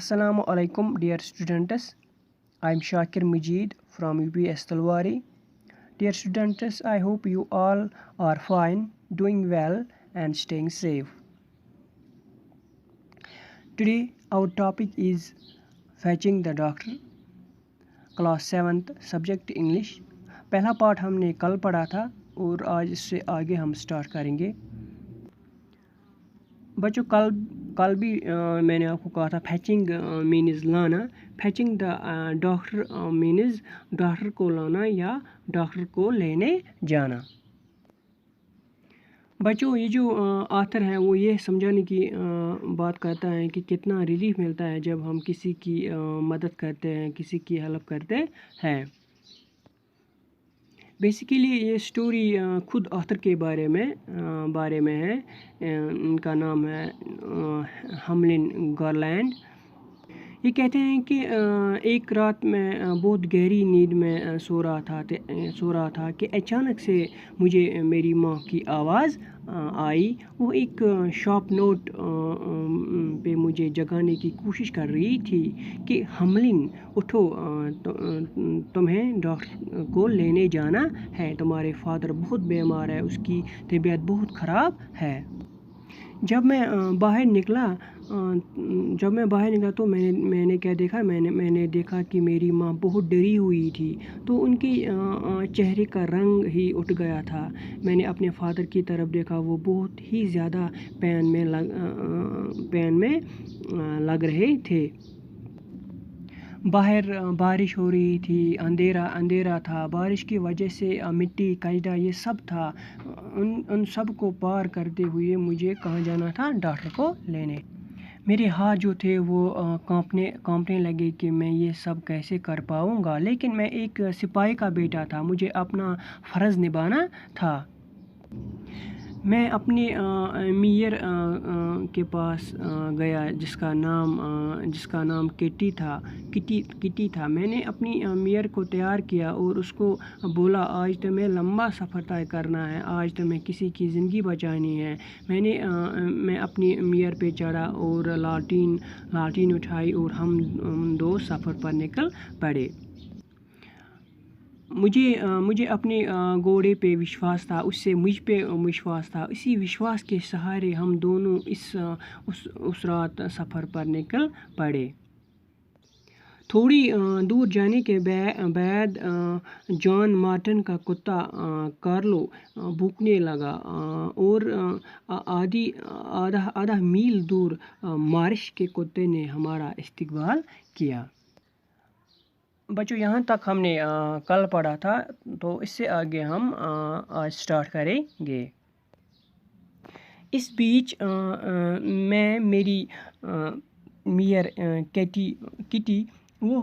Assalamu alaikum dear students. I am Shakir Majid from UPS Talwari. Dear students, I hope you all are fine, doing well and staying safe. Today our topic is fetching the doctor. Class 7th subject English. पहला part हमने कल पढ़ा था और आज इससे आगे हम स्टार्ट करेंगे। बच्चों कल भी मैंने आपको कहा था फैचिंग मीन्स लाना। फैचिंग द डॉक्टर मीन्स डॉक्टर को लाना या डॉक्टर को लेने जाना। बच्चों ये जो ऑथर है वो ये समझाने की बात करता है कि कितना रिलीफ मिलता है जब हम किसी की मदद करते हैं, किसी की हेल्प करते हैं। बेसिकली ये स्टोरी खुद ऑथर के बारे में है। इनका नाम है हमलिन गारलैंड। ये कहते हैं कि एक रात मैं बहुत गहरी नींद में सो रहा था कि अचानक से मुझे मेरी माँ की आवाज़ आई। वो एक शॉप नोट पे मुझे जगाने की कोशिश कर रही थी कि हमलिन उठो, तुम्हें डॉक्टर को लेने जाना है, तुम्हारे फादर बहुत बीमार है, उसकी तबीयत बहुत ख़राब है। जब मैं बाहर निकला तो मैंने क्या देखा, मैंने देखा कि मेरी माँ बहुत डरी हुई थी। तो उनके चेहरे का रंग ही उठ गया था। मैंने अपने फादर की तरफ देखा, वो बहुत ही ज़्यादा पेन में लग रहे थे। बाहर बारिश हो रही थी, अंधेरा था। बारिश की वजह से मिट्टी कचरा ये सब था। उन सब को पार करते हुए मुझे कहाँ जाना था, डॉक्टर को लेने। मेरे हाथ जो थे वो कांपने लगे कि मैं ये सब कैसे कर पाऊँगा। लेकिन मैं एक सिपाही का बेटा था, मुझे अपना फ़र्ज़ निभाना था। मैं अपने मेयर के पास गया जिसका नाम किटी था। मैंने अपनी मेयर को तैयार किया और उसको बोला, आज तुम्हें लंबा सफ़र तय करना है, आज तुम्हें किसी की ज़िंदगी बचानी है। मैं अपनी मेयर पे चढ़ा और लालटीन उठाई और हम दो सफ़र पर निकल पड़े। मुझे अपने घोड़े पे विश्वास था, उससे मुझ पे विश्वास था। इसी विश्वास के सहारे हम दोनों उस रात सफ़र पर निकल पड़े। थोड़ी दूर जाने के बाद जॉन मार्टन का कुत्ता कार्लो भूखने लगा और आधा मील दूर मार्श के कुत्ते ने हमारा इस्तकबाल किया। बच्चों यहाँ तक हमने कल पढ़ा था, तो इससे आगे हम आज स्टार्ट करेंगे। इस बीच मेरी मेयर किटी वो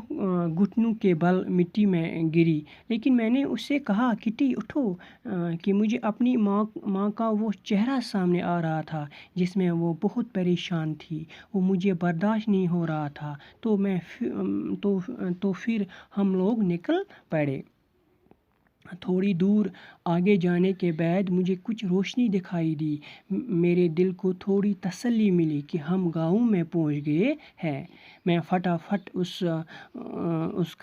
घुटनों के बल मिट्टी में गिरी। लेकिन मैंने उससे कहा, किटी उठो, कि मुझे अपनी माँ का वो चेहरा सामने आ रहा था जिसमें वो बहुत परेशान थी। वो मुझे बर्दाश्त नहीं हो रहा था। तो फिर हम लोग निकल पड़े। थोड़ी दूर आगे जाने के बाद मुझे कुछ रोशनी दिखाई दी। मेरे दिल को थोड़ी तसल्ली मिली कि हम गाँव में पहुंच गए हैं। मैं फटाफट उस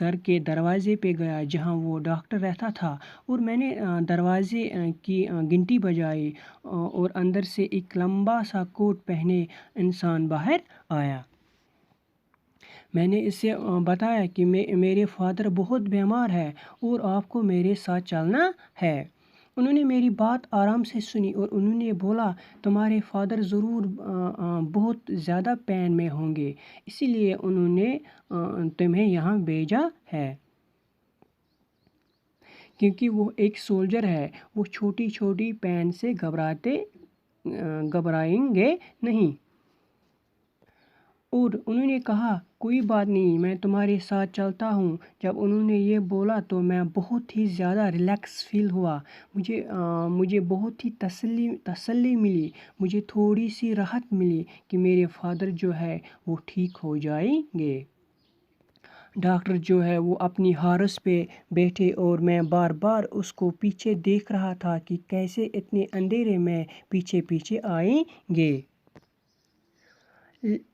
घर के दरवाज़े पे गया जहां वो डॉक्टर रहता था और मैंने दरवाज़े की घंटी बजाई और अंदर से एक लंबा सा कोट पहने इंसान बाहर आया। मैंने इससे बताया कि मेरे फादर बहुत बीमार है और आपको मेरे साथ चलना है। उन्होंने मेरी बात आराम से सुनी और उन्होंने बोला, तुम्हारे फादर ज़रूर बहुत ज़्यादा पेन में होंगे, इसीलिए उन्होंने तुम्हें यहाँ भेजा है। क्योंकि वो एक सोल्जर है, वो छोटी छोटी पेन से घबराएंगे नहीं। और उन्होंने कहा, कोई बात नहीं, मैं तुम्हारे साथ चलता हूँ। जब उन्होंने ये बोला तो मैं बहुत ही ज़्यादा रिलैक्स फील हुआ। मुझे बहुत ही तसल्ली मिली। मुझे थोड़ी सी राहत मिली कि मेरे फादर जो है वो ठीक हो जाएंगे। डॉक्टर जो है वो अपनी हॉर्स पे बैठे और मैं बार बार उसको पीछे देख रहा था कि कैसे इतने अंधेरे में पीछे आएंगे।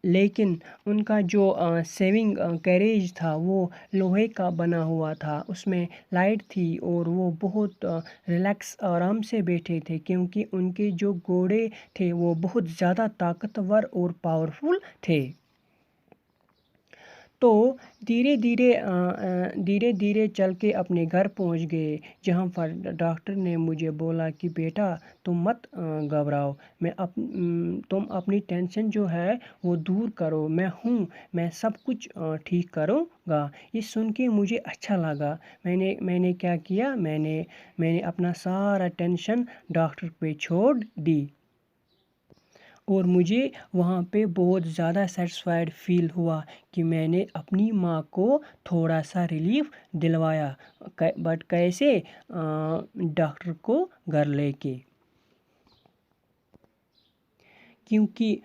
لیکن ان کا جو سیونگ کیریج تھا وہ لوہے کا بنا ہوا تھا، اس میں لائٹ تھی اور وہ بہت ریلیکس آرام سے بیٹھے تھے کیونکہ ان کے جو گھوڑے تھے وہ بہت زیادہ طاقتور اور پاورفل تھے۔ تو دھیرے دھیرے چل کے اپنے گھر پہنچ گئے، جہاں پر ڈاکٹر نے مجھے بولا کہ بیٹا تم مت گھبراؤ، تم اپنی ٹینشن جو ہے وہ دور کرو، میں ہوں، میں سب کچھ ٹھیک کروں گا۔ یہ سن کے مجھے اچھا لگا۔ میں نے کیا کیا، میں نے اپنا سارا ٹینشن ڈاکٹر پہ چھوڑ دی، اور مجھے وہاں پہ بہت زیادہ سیٹسفائیڈ فیل ہوا کہ میں نے اپنی ماں کو تھوڑا سا ریلیف دلوایا۔ بٹ کیسے؟ ڈاکٹر کو گھر لے کے، کیونکہ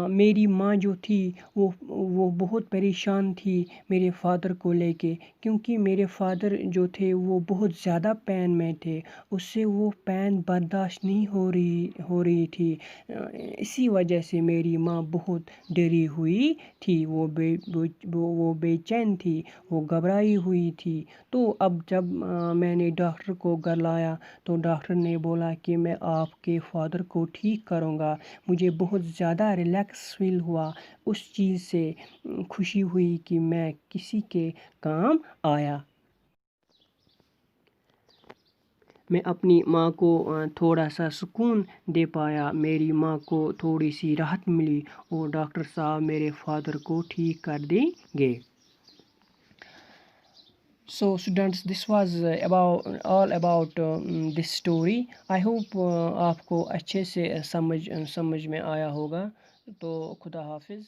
میری ماں جو تھی وہ بہت پریشان تھی میرے فادر کو لے کے، کیونکہ میرے فادر جو تھے وہ بہت زیادہ پین میں تھے، اس سے وہ پین برداشت نہیں ہو رہی تھی، اسی وجہ سے میری ماں بہت ڈری ہوئی تھی، وہ بے چین تھی، وہ گھبرائی ہوئی تھی۔ تو اب جب میں نے ڈاکٹر کو گھر لایا تو ڈاکٹر نے بولا کہ میں آپ کے فادر کو ٹھیک کروں گا۔ مجھے بہت زیادہ ریلیکس فیل ہوا، اس چیز سے خوشی ہوئی کہ میں کسی کے کام آیا۔ میں اپنی ماں کو تھوڑا سا سکون دے پایا، میری ماں کو تھوڑی سی راحت ملی اور ڈاکٹر صاحب میرے فادر کو ٹھیک کر دیں گے۔ So students, this was all about this story. I hope آپ کو اچھے سے سمجھ میں آیا ہوگا۔ تو خدا حافظ۔